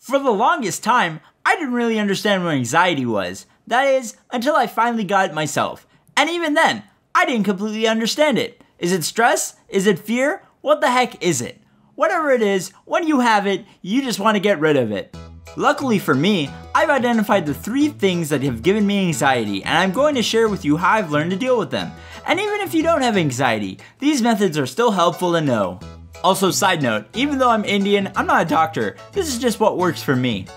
For the longest time, I didn't really understand what anxiety was. That is, until I finally got it myself. And even then, I didn't completely understand it. Is it stress? Is it fear? What the heck is it? Whatever it is, when you have it, you just want to get rid of it. Luckily for me, I've identified the 3 things that have given me anxiety, and I'm going to share with you how I've learned to deal with them. And even if you don't have anxiety, these methods are still helpful to know. Also, side note, even though I'm Indian, I'm not a doctor. This is just what works for me.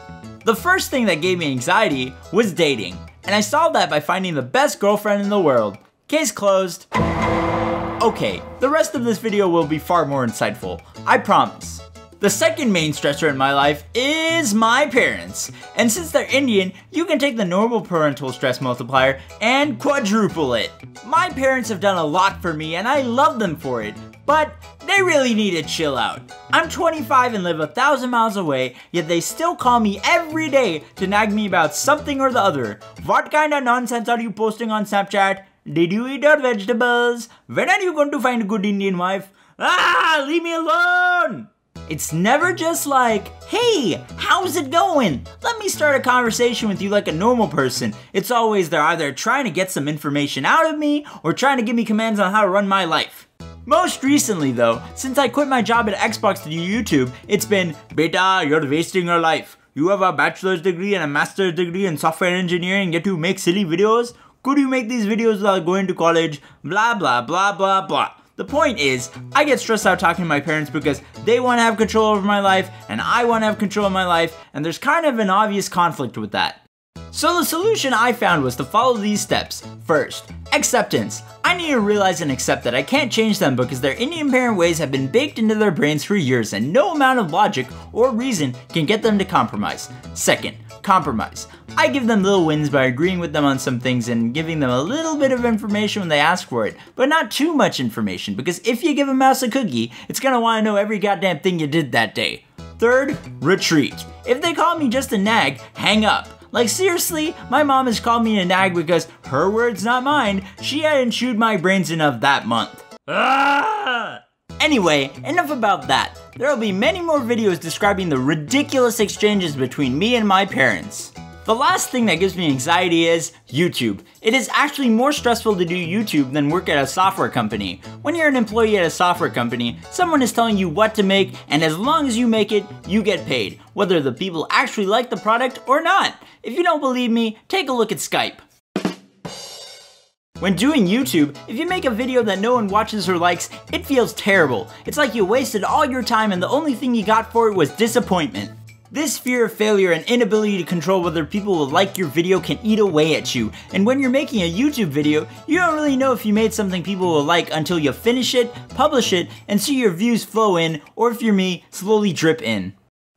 The first thing that gave me anxiety was dating, and I solved that by finding the best girlfriend in the world. Case closed. Okay, the rest of this video will be far more insightful, I promise. The second main stressor in my life is my parents. And since they're Indian, you can take the normal parental stress multiplier and quadruple it. My parents have done a lot for me and I love them for it, but they really need to chill out. I'm 25 and live 1,000 miles away, yet they still call me every day to nag me about something or the other. What kind of nonsense are you posting on Snapchat? Did you eat your vegetables? When are you going to find a good Indian wife? Ah, leave me alone! It's never just like, hey, how's it going? Let me start a conversation with you like a normal person. It's always they're either trying to get some information out of me or trying to give me commands on how to run my life. Most recently though, since I quit my job at Xbox to do YouTube, it's been, beta, you're wasting your life. You have a bachelor's degree and a master's degree in software engineering yet you make silly videos? Could you make these videos without going to college? Blah, blah, blah, blah, blah. The point is, I get stressed out talking to my parents because they want to have control over my life and I want to have control of my life, and there's kind of an obvious conflict with that. So the solution I found was to follow these steps. First, acceptance. I need to realize and accept that I can't change them because their Indian parent ways have been baked into their brains for years and no amount of logic or reason can get them to compromise. Second, compromise. I give them little wins by agreeing with them on some things and giving them a little bit of information when they ask for it, but not too much information because if you give a mouse a cookie, it's gonna wanna know every goddamn thing you did that day. Third, retreat. If they call me just a nag, hang up. Like seriously, my mom has called me a nag because, her words not mine, she hadn't chewed my brains enough that month. Ah! Anyway, enough about that. There will be many more videos describing the ridiculous exchanges between me and my parents. The last thing that gives me anxiety is YouTube. It is actually more stressful to do YouTube than work at a software company. When you're an employee at a software company, someone is telling you what to make, and as long as you make it, you get paid, whether the people actually like the product or not. If you don't believe me, take a look at Skype. When doing YouTube, if you make a video that no one watches or likes, it feels terrible. It's like you wasted all your time and the only thing you got for it was disappointment. This fear of failure and inability to control whether people will like your video can eat away at you, and when you're making a YouTube video, you don't really know if you made something people will like until you finish it, publish it, and see your views flow in, or if you're me, slowly drip in.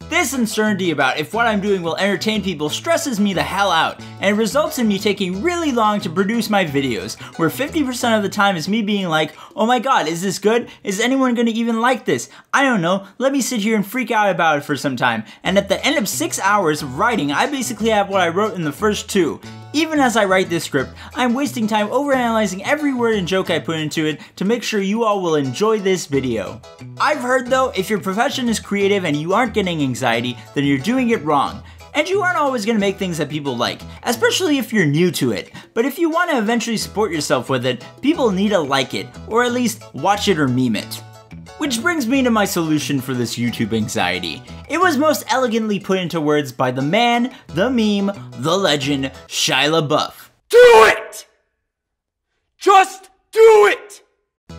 This uncertainty about if what I'm doing will entertain people stresses me the hell out, and it results in me taking really long to produce my videos, where 50% of the time is me being like, oh my god, is this good? Is anyone gonna even like this? I don't know, let me sit here and freak out about it for some time, and at the end of 6 hours of writing, I basically have what I wrote in the first 2. Even as I write this script, I'm wasting time overanalyzing every word and joke I put into it to make sure you all will enjoy this video. I've heard though, if your profession is creative and you aren't getting anxiety, then you're doing it wrong. And you aren't always gonna make things that people like, especially if you're new to it. But if you want to eventually support yourself with it, people need to like it, or at least watch it or meme it. Which brings me to my solution for this YouTube anxiety. It was most elegantly put into words by the man, the meme, the legend, Shia LaBeouf. Do it! Just do it!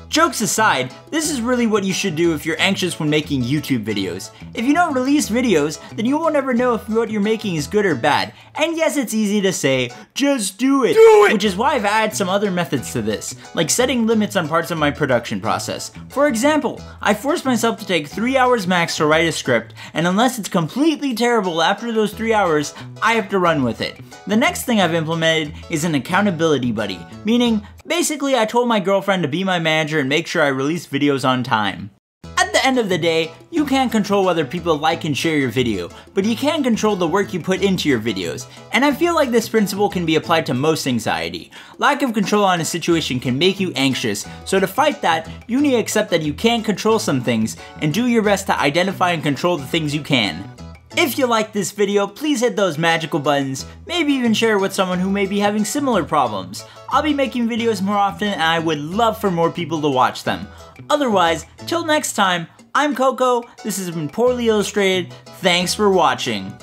Jokes aside, this is really what you should do if you're anxious when making YouTube videos. If you don't release videos, then you won't ever know if what you're making is good or bad. And yes, it's easy to say, just do it! Do it! Which is why I've added some other methods to this, like setting limits on parts of my production process. For example, I force myself to take 3 hours max to write a script, and unless it's completely terrible after those 3 hours, I have to run with it. The next thing I've implemented is an accountability buddy, meaning, basically I told my girlfriend to be my manager and make sure I release videos on time. At the end of the day, you can't control whether people like and share your video, but you can control the work you put into your videos. And I feel like this principle can be applied to most anxiety. Lack of control on a situation can make you anxious, so to fight that, you need to accept that you can't control some things and do your best to identify and control the things you can. If you like this video, please hit those magical buttons, maybe even share it with someone who may be having similar problems. I'll be making videos more often and I would love for more people to watch them. Otherwise, till next time, I'm Coco, this has been Poorly Illustrated, thanks for watching.